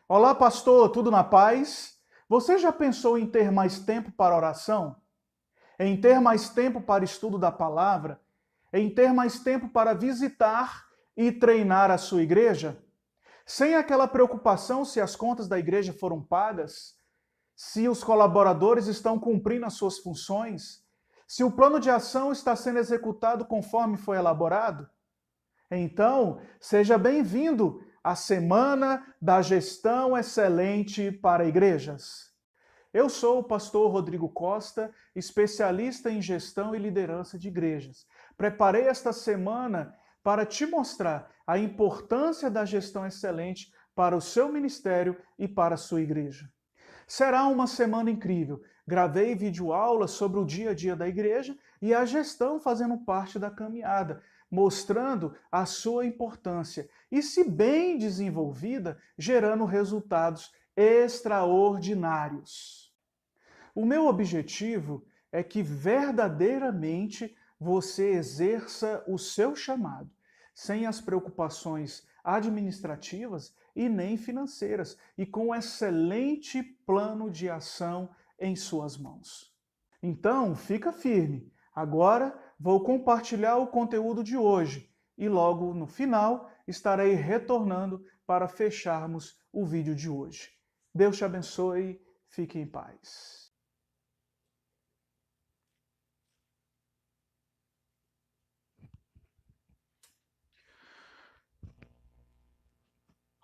Olá, pastor, tudo na paz? Você já pensou em ter mais tempo para oração? Em ter mais tempo para estudo da palavra? Em ter mais tempo para visitar e treinar a sua igreja? Sem aquela preocupação se as contas da igreja foram pagas? Se os colaboradores estão cumprindo as suas funções? Se o plano de ação está sendo executado conforme foi elaborado? Então, seja bem-vindo à Semana da Gestão Excelente para Igrejas. Eu sou o pastor Rodrigo Costa, especialista em gestão e liderança de igrejas. Preparei esta semana para te mostrar a importância da gestão excelente para o seu ministério e para a sua igreja. Será uma semana incrível. Gravei videoaulas sobre o dia a dia da igreja e a gestão fazendo parte da caminhada, mostrando a sua importância e, se bem desenvolvida, gerando resultados extraordinários. O meu objetivo é que verdadeiramente você exerça o seu chamado, sem as preocupações administrativas e nem financeiras, e com um excelente plano de ação em suas mãos. Então, fica firme. Agora vou compartilhar o conteúdo de hoje e logo no final estarei retornando para fecharmos o vídeo de hoje. Deus te abençoe, fique em paz.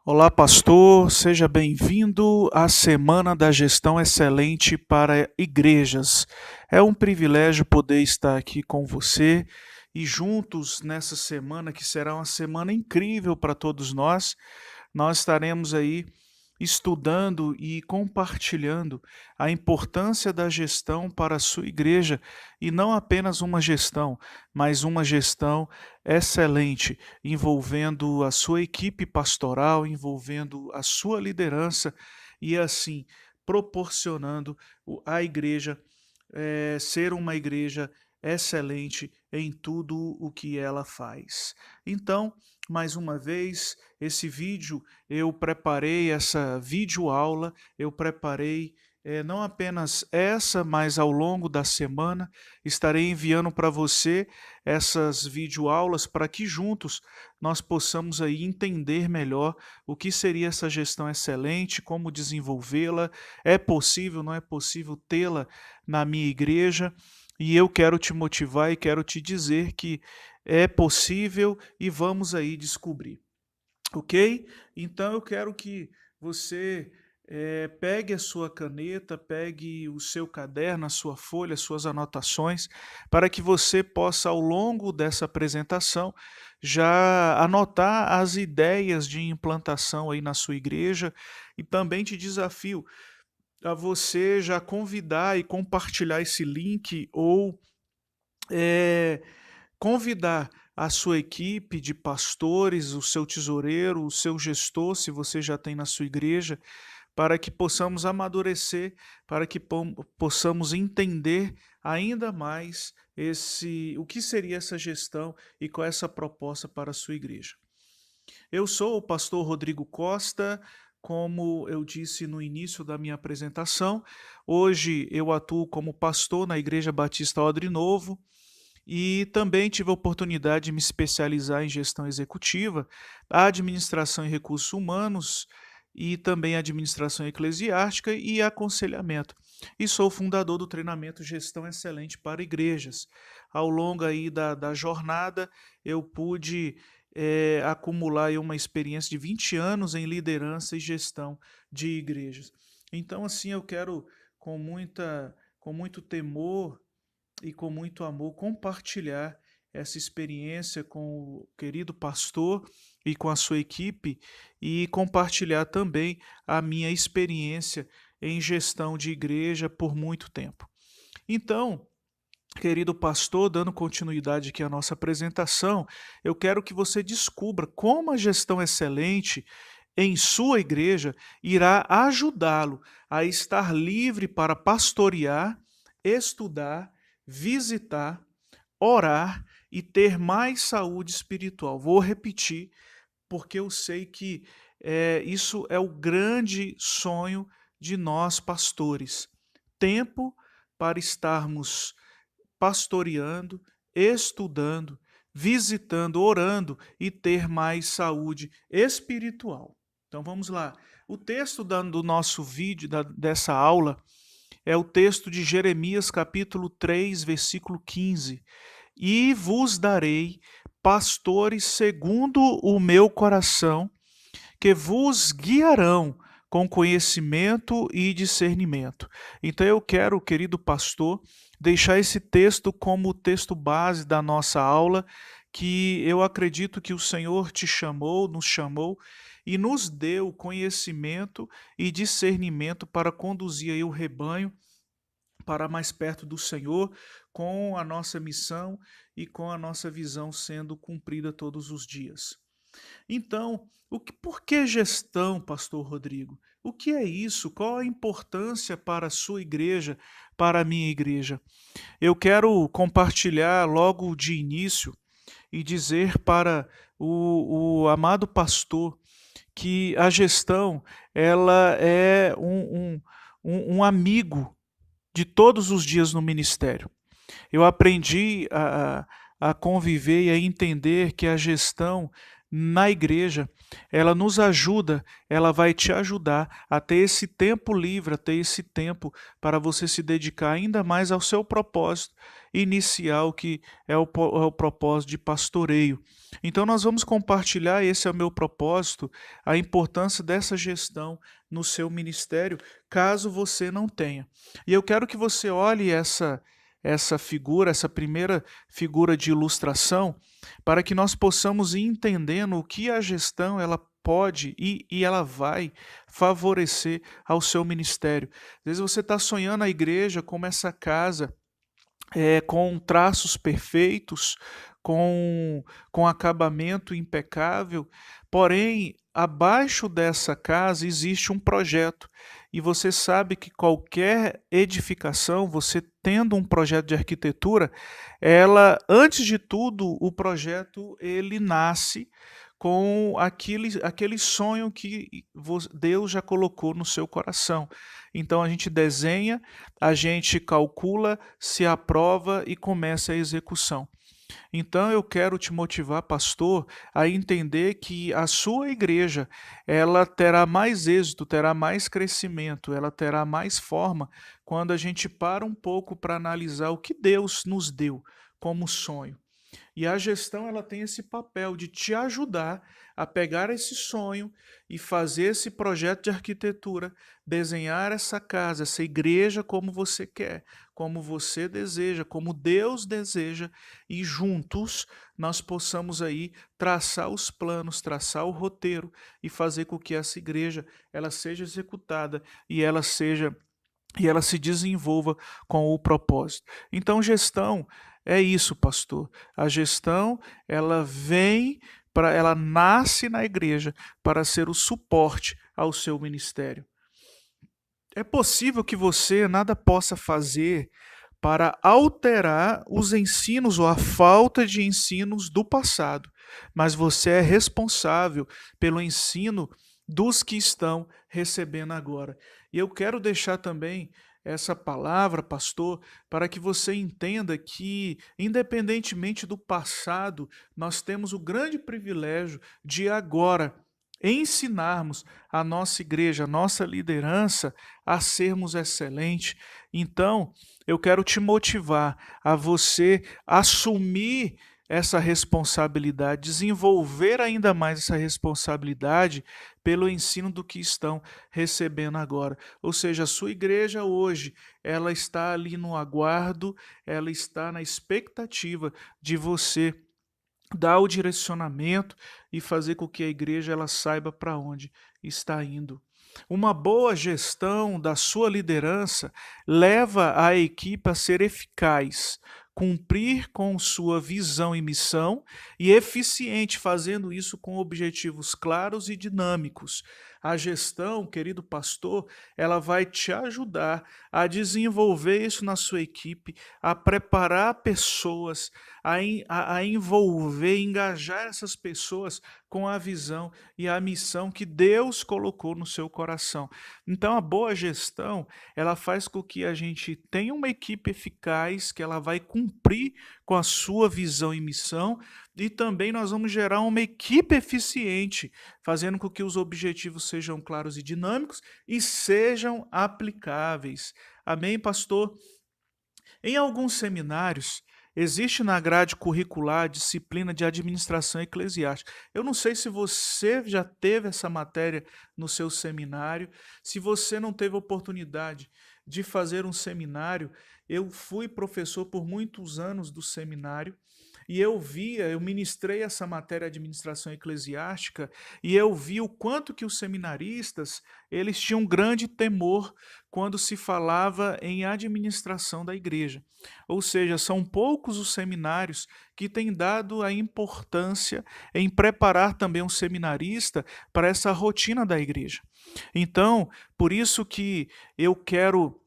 Olá, pastor, seja bem-vindo à Semana da Gestão Excelente para Igrejas. É um privilégio poder estar aqui com você e juntos nessa semana, que será uma semana incrível para todos nós estaremos aí estudando e compartilhando a importância da gestão para a sua igreja, e não apenas uma gestão, mas uma gestão excelente, envolvendo a sua equipe pastoral, envolvendo a sua liderança e assim proporcionando à igreja ser uma igreja excelente em tudo o que ela faz. Então, mais uma vez, esse vídeo eu preparei, essa videoaula, eu preparei não apenas essa, mas ao longo da semana estarei enviando para você essas videoaulas para que juntos nós possamos aí entender melhor o que seria essa gestão excelente, como desenvolvê-la, é possível, não é possível tê-la na minha igreja, e eu quero te motivar e quero te dizer que é possível e vamos aí descobrir. Ok? Então eu quero que você pegue a sua caneta, pegue o seu caderno, a sua folha, as suas anotações, para que você possa, ao longo dessa apresentação, já anotar as ideias de implantação aí na sua igreja, e também te desafio a você já convidar e compartilhar esse link ou eh, convidar a sua equipe de pastores, o seu tesoureiro, o seu gestor, se você já tem na sua igreja, para que possamos amadurecer, para que possamos entender ainda mais o que seria essa gestão e qual é essa proposta para a sua igreja. Eu sou o pastor Rodrigo Costa, como eu disse no início da minha apresentação. Hoje eu atuo como pastor na Igreja Batista Odre Novo e também tive a oportunidade de me especializar em gestão executiva, administração e recursos humanos e também administração eclesiástica e aconselhamento. E sou fundador do treinamento Gestão Excelente para Igrejas. Ao longo aí da jornada, eu pude acumular aí uma experiência de 20 anos em liderança e gestão de igrejas. Então, assim, eu quero com muito temor e com muito amor compartilhar essa experiência com o querido pastor e com a sua equipe, e compartilhar também a minha experiência em gestão de igreja por muito tempo. Então, querido pastor, dando continuidade aqui à nossa apresentação, eu quero que você descubra como a gestão excelente em sua igreja irá ajudá-lo a estar livre para pastorear, estudar, visitar, orar e ter mais saúde espiritual. Vou repetir, porque eu sei que Isso é o grande sonho de nós pastores. Tempo para estarmos pastoreando, estudando, visitando, orando e ter mais saúde espiritual. Então vamos lá. O texto do nosso vídeo, dessa aula, é o texto de Jeremias capítulo 3, versículo 15. E vos darei pastores segundo o meu coração, que vos guiarão com conhecimento e discernimento. Então eu quero, querido pastor, deixar esse texto como o texto base da nossa aula, que eu acredito que o Senhor te chamou, nos chamou e nos deu conhecimento e discernimento para conduzir aí o rebanho para mais perto do Senhor, com a nossa missão e com a nossa visão sendo cumprida todos os dias. Então, por que gestão, pastor Rodrigo? O que é isso? Qual a importância para a sua igreja, para a minha igreja? Eu quero compartilhar logo de início e dizer para o amado pastor que a gestão ela é um amigo de todos os dias no ministério. Eu aprendi a conviver e a entender que a gestão na igreja, ela nos ajuda, ela vai te ajudar a ter esse tempo livre, a ter esse tempo para você se dedicar ainda mais ao seu propósito inicial, que é o propósito de pastoreio. Então nós vamos compartilhar, esse é o meu propósito, a importância dessa gestão no seu ministério, caso você não tenha. E eu quero que você olhe essa figura, essa primeira figura de ilustração, para que nós possamos ir entendendo o que a gestão ela pode e ela vai favorecer ao seu ministério. Às vezes você está sonhando a igreja como essa casa, com traços perfeitos, com acabamento impecável, porém, abaixo dessa casa existe um projeto. E você sabe que qualquer edificação, você tendo um projeto de arquitetura, antes de tudo, o projeto ele nasce com aquele sonho que Deus já colocou no seu coração. Então a gente desenha, a gente calcula, se aprova e começa a execução. Então eu quero te motivar, pastor, a entender que a sua igreja, ela terá mais êxito, terá mais crescimento, ela terá mais forma quando a gente para um pouco para analisar o que Deus nos deu como sonho. E a gestão ela tem esse papel de te ajudar a pegar esse sonho e fazer esse projeto de arquitetura, desenhar essa casa, essa igreja como você quer, como você deseja, como Deus deseja, e juntos nós possamos aí traçar os planos, traçar o roteiro e fazer com que essa igreja ela seja executada e ela se desenvolva com o propósito. Então, gestão é isso, pastor. A gestão, ela nasce na igreja para ser o suporte ao seu ministério. É possível que você nada possa fazer para alterar os ensinos ou a falta de ensinos do passado, mas você é responsável pelo ensino dos que estão recebendo agora. E eu quero deixar também essa palavra, pastor, para que você entenda que, independentemente do passado, nós temos o grande privilégio de agora ensinarmos a nossa igreja, a nossa liderança a sermos excelentes. Então, eu quero te motivar a você assumir essa responsabilidade, desenvolver ainda mais essa responsabilidade pelo ensino do que estão recebendo agora. Ou seja, a sua igreja hoje, ela está ali no aguardo, ela está na expectativa de você dar o direcionamento e fazer com que a igreja ela saiba para onde está indo. Uma boa gestão da sua liderança leva a equipe a ser eficaz, cumprir com sua visão e missão e eficiente, fazendo isso com objetivos claros e dinâmicos. A gestão, querido pastor, ela vai te ajudar a desenvolver isso na sua equipe, a preparar pessoas, a envolver, engajar essas pessoas com a visão e a missão que Deus colocou no seu coração. Então, a boa gestão, ela faz com que a gente tenha uma equipe eficaz, que ela vai cumprir com a sua visão e missão, e também nós vamos gerar uma equipe eficiente, fazendo com que os objetivos sejam claros e dinâmicos e sejam aplicáveis. Amém, pastor? Em alguns seminários, existe na grade curricular a disciplina de administração eclesiástica. Eu não sei se você já teve essa matéria no seu seminário, se você não teve oportunidade de fazer um seminário. Eu fui professor por muitos anos do seminário e eu ministrei essa matéria de administração eclesiástica e eu vi o quanto que os seminaristas, eles tinham grande temor quando se falava em administração da igreja. Ou seja, são poucos os seminários que têm dado a importância em preparar também um seminarista para essa rotina da igreja. Então, por isso que eu quero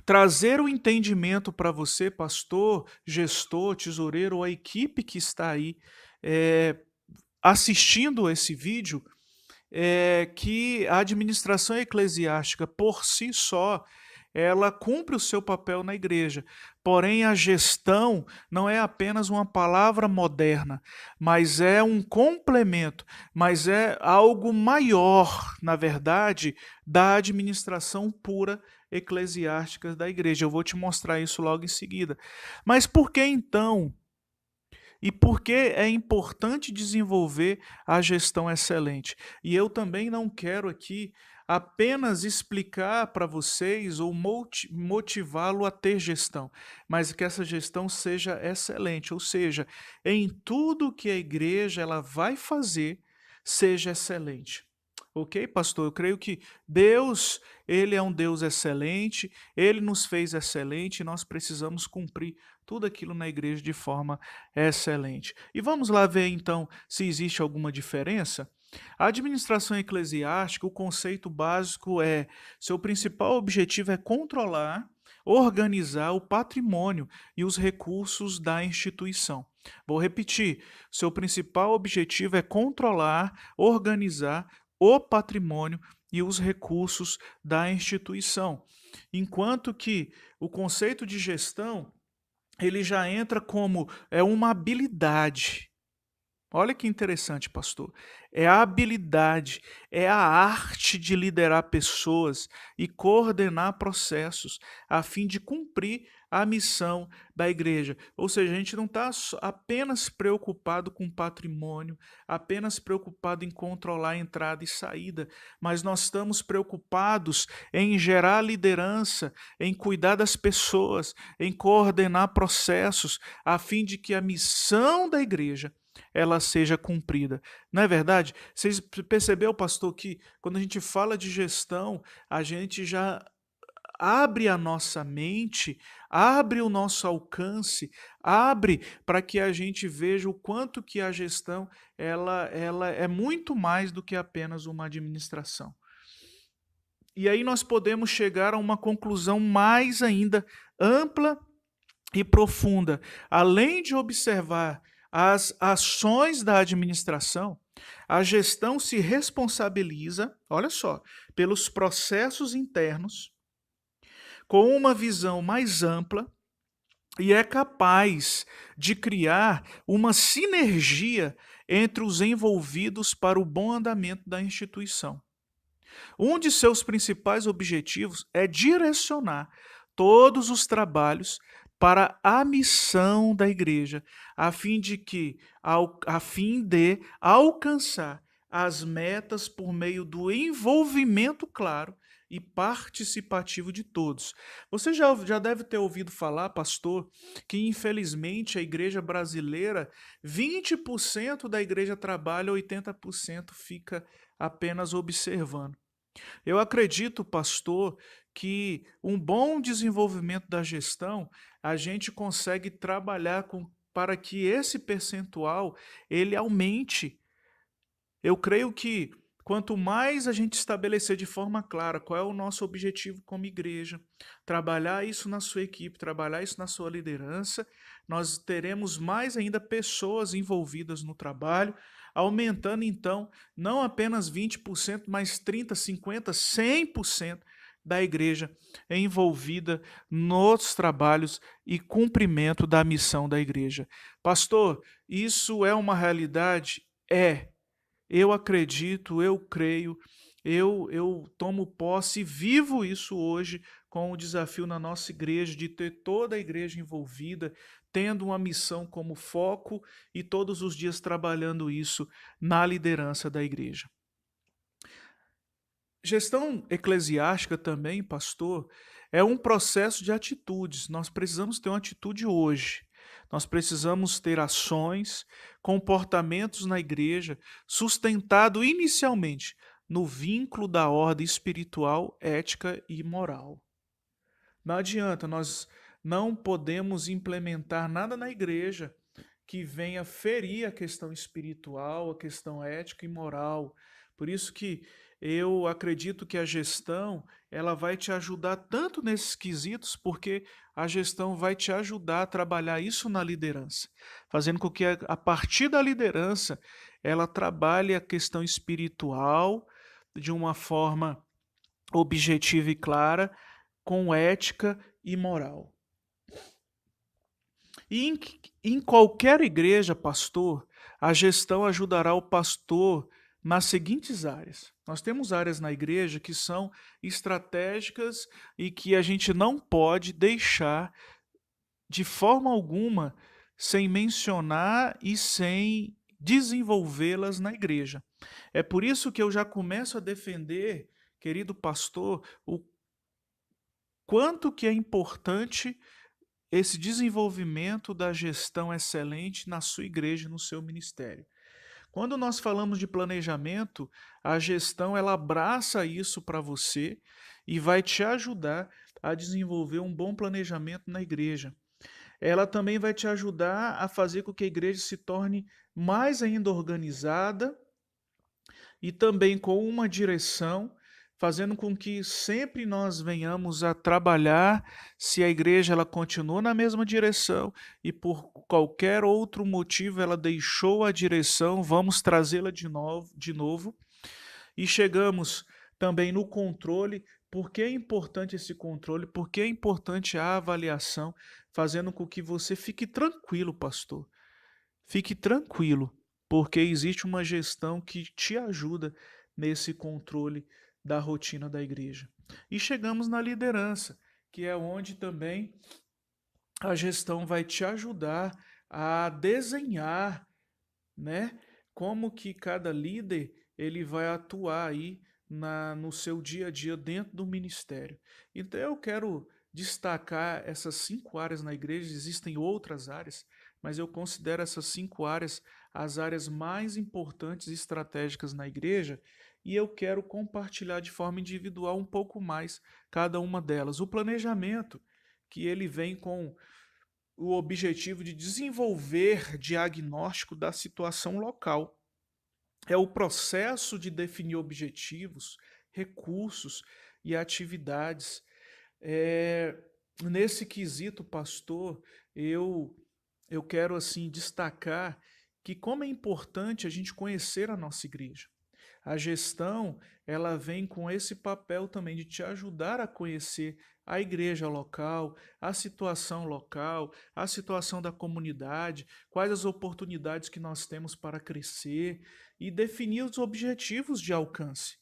trazer o entendimento para você, pastor, gestor, tesoureiro ou a equipe que está aí assistindo esse vídeo, que a administração eclesiástica por si só, ela cumpre o seu papel na igreja. Porém, a gestão não é apenas uma palavra moderna, mas é um complemento, mas é algo maior, na verdade, da administração pura eclesiástica da igreja. Eu vou te mostrar isso logo em seguida. Mas por que então? E por que é importante desenvolver a gestão excelente? E eu também não quero aqui apenas explicar para vocês ou motivá-lo a ter gestão, mas que essa gestão seja excelente, ou seja, em tudo que a igreja ela vai fazer, seja excelente. Ok, pastor? Eu creio que Deus, Ele é um Deus excelente, Ele nos fez excelente e nós precisamos cumprir tudo aquilo na igreja de forma excelente. E vamos lá ver então se existe alguma diferença? A administração eclesiástica, o conceito básico é: seu principal objetivo é controlar, organizar o patrimônio e os recursos da instituição. Vou repetir: seu principal objetivo é controlar, organizar o patrimônio e os recursos da instituição. Enquanto que o conceito de gestão, ele já entra como uma habilidade. Olha que interessante, pastor. É a habilidade, é a arte de liderar pessoas e coordenar processos a fim de cumprir a missão da igreja. Ou seja, a gente não está apenas preocupado com patrimônio, apenas preocupado em controlar a entrada e saída, mas nós estamos preocupados em gerar liderança, em cuidar das pessoas, em coordenar processos, a fim de que a missão da igreja ela seja cumprida. Não é verdade? Vocês percebeu, pastor, que quando a gente fala de gestão, a gente já abre a nossa mente, abre o nosso alcance, abre para que a gente veja o quanto que a gestão ela é muito mais do que apenas uma administração. E aí nós podemos chegar a uma conclusão mais ainda ampla e profunda. Além de observar as ações da administração, a gestão se responsabiliza, olha só, pelos processos internos, com uma visão mais ampla e é capaz de criar uma sinergia entre os envolvidos para o bom andamento da instituição. Um de seus principais objetivos é direcionar todos os trabalhos para a missão da igreja, a fim de alcançar as metas por meio do envolvimento claro e participativo de todos. Você já deve ter ouvido falar, pastor, que infelizmente a igreja brasileira, 20% da igreja trabalha, 80% fica apenas observando. Eu acredito, pastor, que um bom desenvolvimento da gestão, a gente consegue trabalhar para que esse percentual ele aumente. Eu creio que quanto mais a gente estabelecer de forma clara qual é o nosso objetivo como igreja, trabalhar isso na sua equipe, trabalhar isso na sua liderança, nós teremos mais ainda pessoas envolvidas no trabalho, aumentando então não apenas 20%, mas 30%, 50%, 100% da igreja envolvida nos trabalhos e cumprimento da missão da igreja. Pastor, isso é uma realidade? É. Eu acredito, eu creio, eu tomo posse e vivo isso hoje com o desafio na nossa igreja de ter toda a igreja envolvida, tendo uma missão como foco e todos os dias trabalhando isso na liderança da igreja. Gestão eclesiástica também, pastor, é um processo de atitudes. Nós precisamos ter uma atitude hoje. Nós precisamos ter ações, comportamentos na igreja, sustentado inicialmente no vínculo da ordem espiritual, ética e moral. Não adianta, nós não podemos implementar nada na igreja que venha ferir a questão espiritual, a questão ética e moral. Por isso que eu acredito que a gestão, ela vai te ajudar tanto nesses quesitos, porque a gestão vai te ajudar a trabalhar isso na liderança, fazendo com que a partir da liderança ela trabalhe a questão espiritual de uma forma objetiva e clara, com ética e moral. E em qualquer igreja, pastor, a gestão ajudará o pastor nas seguintes áreas. Nós temos áreas na igreja que são estratégicas e que a gente não pode deixar de forma alguma sem mencionar e sem desenvolvê-las na igreja. É por isso que eu já começo a defender, querido pastor, o quanto que é importante esse desenvolvimento da gestão excelente na sua igreja e no seu ministério. Quando nós falamos de planejamento, a gestão ela abraça isso para você e vai te ajudar a desenvolver um bom planejamento na igreja. Ela também vai te ajudar a fazer com que a igreja se torne mais ainda organizada e também com uma direção, fazendo com que sempre nós venhamos a trabalhar, se a igreja ela continua na mesma direção e por qualquer outro motivo ela deixou a direção, vamos trazê-la de novo. E chegamos também no controle. Por que é importante esse controle? Por que é importante a avaliação, fazendo com que você fique tranquilo, pastor. Fique tranquilo, porque existe uma gestão que te ajuda nesse controle da rotina da igreja. E chegamos na liderança, que é onde também a gestão vai te ajudar a desenhar, né, como que cada líder ele vai atuar aí no seu dia a dia dentro do ministério. Então eu quero destacar essas 5 áreas na igreja, existem outras áreas, mas eu considero essas 5 áreas as áreas mais importantes e estratégicas na igreja, e eu quero compartilhar de forma individual um pouco mais cada uma delas. O planejamento, que ele vem com o objetivo de desenvolver diagnóstico da situação local. É o processo de definir objetivos, recursos e atividades. Nesse quesito, pastor, eu quero assim destacar que como é importante a gente conhecer a nossa igreja. A gestão, ela vem com esse papel também de te ajudar a conhecer a igreja local, a situação da comunidade, quais as oportunidades que nós temos para crescer e definir os objetivos de alcance.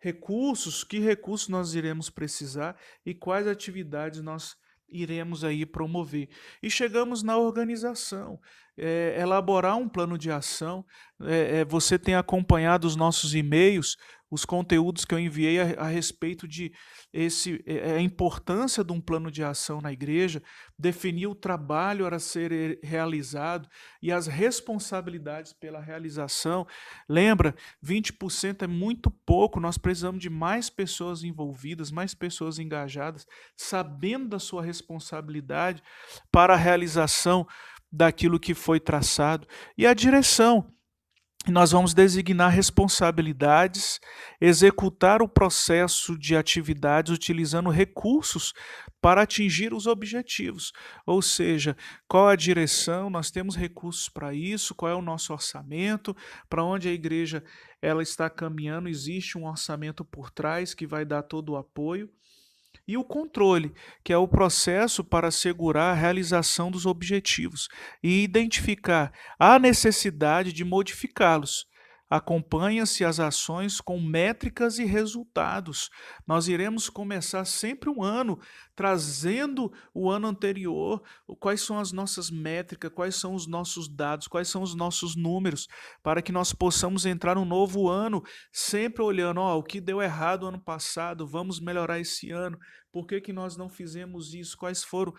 Recursos, que recursos nós iremos precisar e quais atividades nós iremos aí promover. E chegamos na organização, elaborar um plano de ação. Você tem acompanhado os nossos e-mails, os conteúdos que eu enviei a respeito de a importância de um plano de ação na igreja, definir o trabalho a ser realizado e as responsabilidades pela realização. Lembra, 20% é muito pouco, nós precisamos de mais pessoas envolvidas, mais pessoas engajadas, sabendo da sua responsabilidade para a realização daquilo que foi traçado. E a direção. E nós vamos designar responsabilidades, executar o processo de atividades utilizando recursos para atingir os objetivos. Ou seja, qual a direção, nós temos recursos para isso, qual é o nosso orçamento, para onde a igreja ela está caminhando, existe um orçamento por trás que vai dar todo o apoio. E o controle, que é o processo para assegurar a realização dos objetivos e identificar a necessidade de modificá-los. Acompanha-se as ações com métricas e resultados. Nós iremos começar sempre um ano trazendo o ano anterior, quais são as nossas métricas, quais são os nossos dados, quais são os nossos números, para que nós possamos entrar no novo ano sempre olhando, o que deu errado ano passado, vamos melhorar esse ano. Por que nós não fizemos isso? Quais foram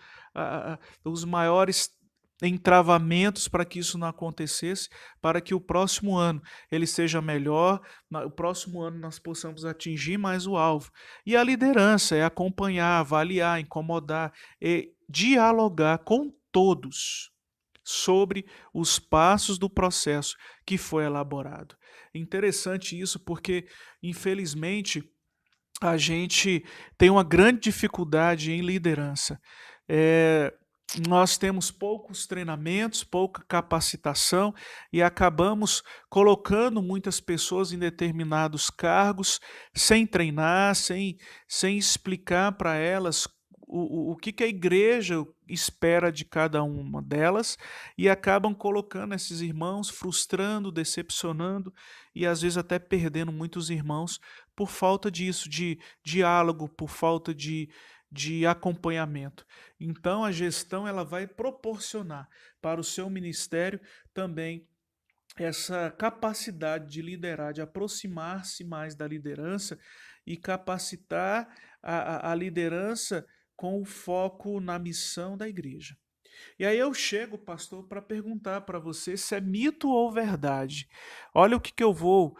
os maiores entravamentos para que isso não acontecesse, para que o próximo ano ele seja melhor, o próximo ano nós possamos atingir mais o alvo. E a liderança é acompanhar, avaliar, incomodar e dialogar com todos sobre os passos do processo que foi elaborado. Interessante isso porque, infelizmente, a gente tem uma grande dificuldade em liderança. Nós temos poucos treinamentos, pouca capacitação e acabamos colocando muitas pessoas em determinados cargos sem treinar, sem explicar para elas o que a igreja espera de cada uma delas e acabam colocando esses irmãos, frustrando, decepcionando e às vezes até perdendo muitos irmãos por falta disso, de diálogo, por falta de acompanhamento. Então a gestão ela vai proporcionar para o seu ministério também essa capacidade de liderar, de aproximar-se mais da liderança e capacitar a liderança com o foco na missão da igreja. E aí eu chego, pastor, para perguntar para você se é mito ou verdade. Olha o que eu vou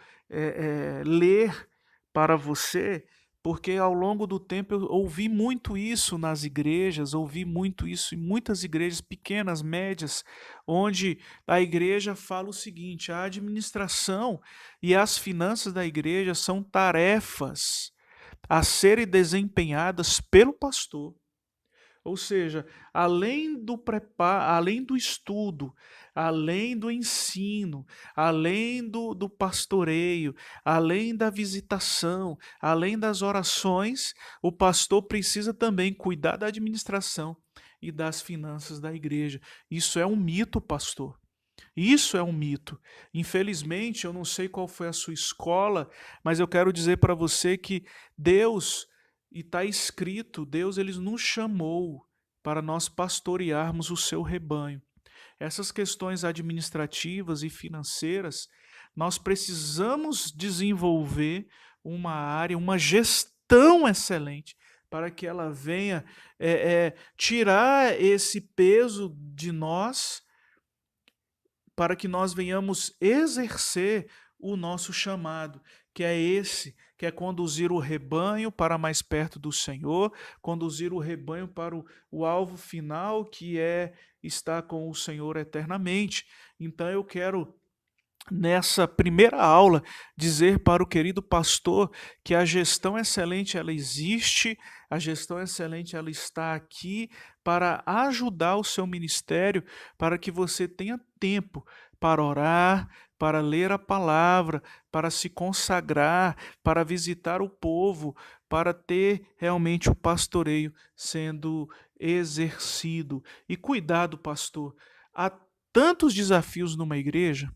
ler para você, porque ao longo do tempo eu ouvi muito isso nas igrejas, ouvi muito isso em muitas igrejas pequenas, médias, onde a igreja fala o seguinte: a administração e as finanças da igreja são tarefas a serem desempenhadas pelo pastor. Ou seja, além do preparo, além do estudo, além do ensino, além do pastoreio, além da visitação, além das orações, o pastor precisa também cuidar da administração e das finanças da igreja. Isso é um mito, pastor. Isso é um mito. Infelizmente, eu não sei qual foi a sua escola, mas eu quero dizer para você que Deus, e está escrito, Deus ele nos chamou para nós pastorearmos o seu rebanho. Essas questões administrativas e financeiras, nós precisamos desenvolver uma área, uma gestão excelente, para que ela venha tirar esse peso de nós, para que nós venhamos exercer o nosso chamado, que é esse, que é conduzir o rebanho para mais perto do Senhor, conduzir o rebanho para o alvo final, que é estar com o Senhor eternamente. Então eu quero, nessa primeira aula, dizer para o querido pastor que a gestão excelente ela existe, a gestão excelente ela está aqui para ajudar o seu ministério, para que você tenha tempo para orar, para ler a palavra, para se consagrar, para visitar o povo, para ter realmente o pastoreio sendo exercido. E cuidado, pastor, há tantos desafios numa igreja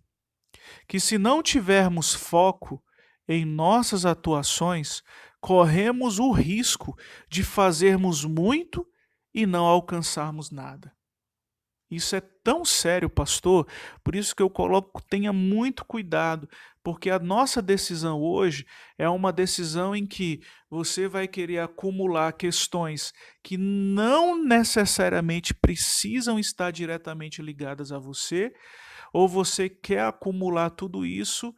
que, se não tivermos foco em nossas atuações, corremos o risco de fazermos muito e não alcançarmos nada. Isso é tão sério, pastor, por isso que eu coloco, tenha muito cuidado, porque a nossa decisão hoje é uma decisão em que você vai querer acumular questões que não necessariamente precisam estar diretamente ligadas a você, ou você quer acumular tudo isso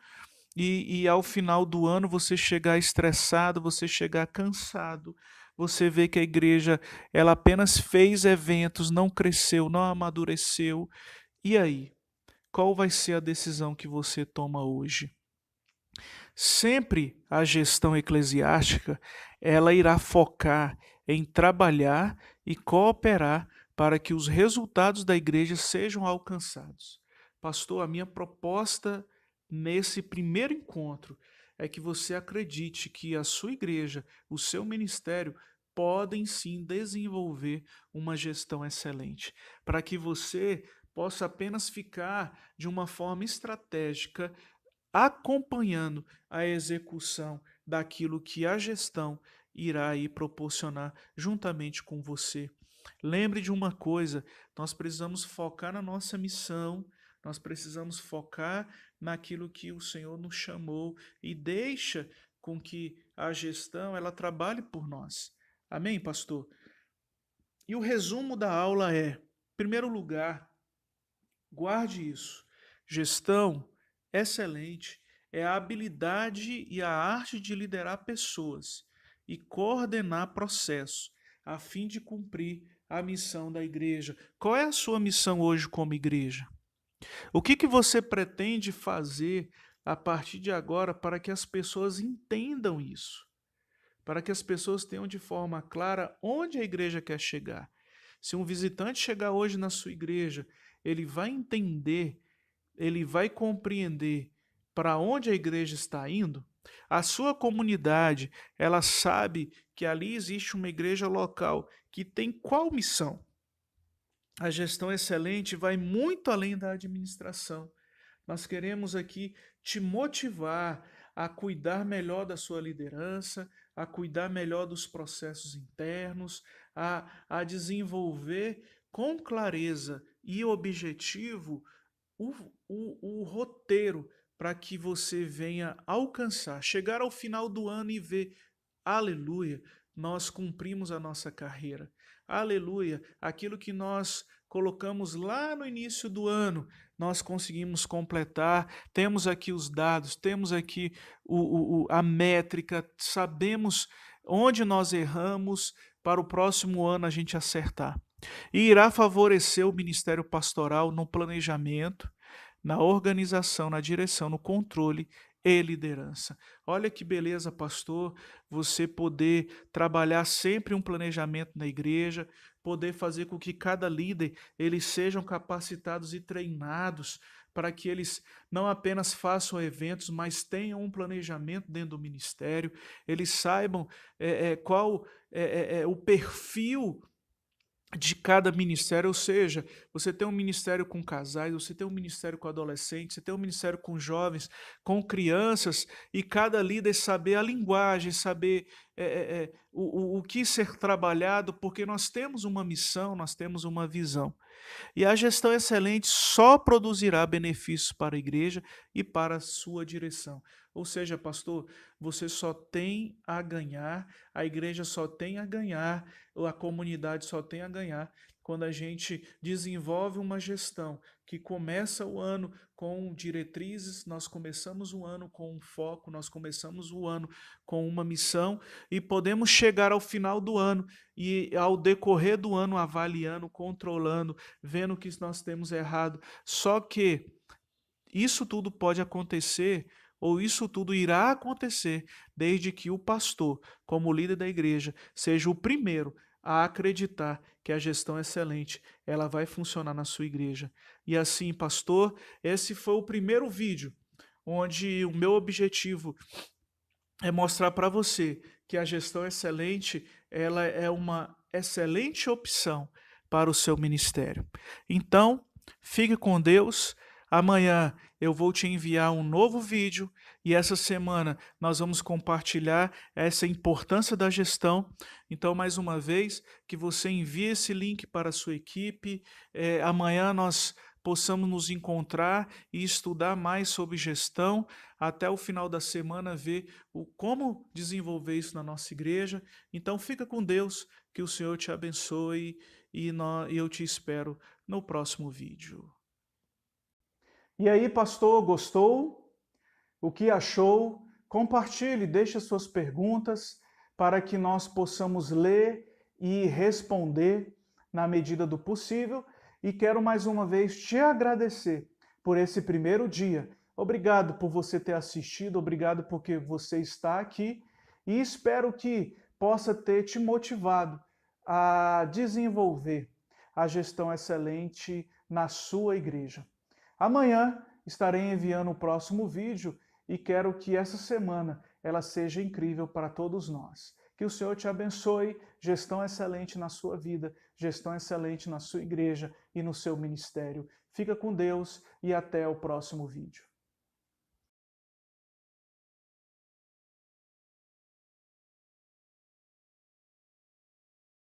e ao final do ano você chegar estressado, você chegar cansado, você vê que a igreja ela apenas fez eventos, não cresceu, não amadureceu. E aí? qual vai ser a decisão que você toma hoje? Sempre a gestão eclesiástica, ela irá focar em trabalhar e cooperar para que os resultados da igreja sejam alcançados. Pastor, a minha proposta nesse primeiro encontro é que você acredite que a sua igreja, o seu ministério, podem sim desenvolver uma gestão excelente, para que você possa apenas ficar de uma forma estratégica acompanhando a execução daquilo que a gestão irá aí proporcionar juntamente com você. Lembre de uma coisa, nós precisamos focar na nossa missão, nós precisamos focar naquilo que o Senhor nos chamou e deixa com que a gestão ela trabalhe por nós. Amém, pastor? E o resumo da aula é, em primeiro lugar, guarde isso. Gestão excelente é a habilidade e a arte de liderar pessoas e coordenar processos a fim de cumprir a missão da igreja. Qual é a sua missão hoje como igreja? O que você pretende fazer a partir de agora para que as pessoas entendam isso? Para que as pessoas tenham de forma clara onde a igreja quer chegar. Se um visitante chegar hoje na sua igreja, ele vai entender, ele vai compreender para onde a igreja está indo. A sua comunidade, ela sabe que ali existe uma igreja local que tem qual missão? A gestão excelente vai muito além da administração. Nós queremos aqui te motivar a cuidar melhor da sua liderança, a cuidar melhor dos processos internos, a desenvolver com clareza e objetivo o roteiro para que você venha alcançar, chegar ao final do ano e ver, aleluia, nós cumprimos a nossa carreira. Aleluia, aquilo que nós colocamos lá no início do ano, nós conseguimos completar, temos aqui os dados, temos aqui a métrica, sabemos onde nós erramos para o próximo ano a gente acertar. E irá favorecer o ministério pastoral no planejamento, na organização, na direção, no controle e liderança. Olha que beleza, pastor, você poder trabalhar sempre um planejamento na igreja, poder fazer com que cada líder eles sejam capacitados e treinados para que eles não apenas façam eventos, mas tenham um planejamento dentro do ministério, eles saibam qual é o perfil de cada ministério, ou seja, você tem um ministério com casais, você tem um ministério com adolescentes, você tem um ministério com jovens, com crianças, e cada líder saber a linguagem, saber o que ser trabalhado, porque nós temos uma missão, nós temos uma visão. E a gestão excelente só produzirá benefícios para a igreja e para a sua direção. Ou seja, pastor, você só tem a ganhar, a igreja só tem a ganhar, a comunidade só tem a ganhar quando a gente desenvolve uma gestão que começa o ano com diretrizes, nós começamos o ano com um foco, nós começamos o ano com uma missão e podemos chegar ao final do ano e ao decorrer do ano avaliando, controlando, vendo o que nós temos errado. Só que isso tudo pode acontecer ou isso tudo irá acontecer desde que o pastor, como líder da igreja, seja o primeiro a acreditar que a gestão excelente ela vai funcionar na sua igreja. E assim, pastor, esse foi o primeiro vídeo onde o meu objetivo é mostrar para você que a gestão excelente ela é uma excelente opção para o seu ministério. Então, fique com Deus. Amanhã eu vou te enviar um novo vídeo e essa semana nós vamos compartilhar essa importância da gestão. Então, mais uma vez, que você envie esse link para a sua equipe. Amanhã nós possamos nos encontrar e estudar mais sobre gestão, até o final da semana ver como desenvolver isso na nossa igreja. Então fica com Deus, que o Senhor te abençoe e eu te espero no próximo vídeo. E aí, pastor, gostou? O que achou? Compartilhe, deixe as suas perguntas para que nós possamos ler e responder na medida do possível. E quero mais uma vez te agradecer por esse primeiro dia. Obrigado por você ter assistido, obrigado porque você está aqui e espero que possa ter te motivado a desenvolver a gestão excelente na sua igreja. Amanhã estarei enviando o próximo vídeo e quero que essa semana ela seja incrível para todos nós. Que o Senhor te abençoe, gestão excelente na sua vida, gestão excelente na sua igreja e no seu ministério. Fica com Deus e até o próximo vídeo.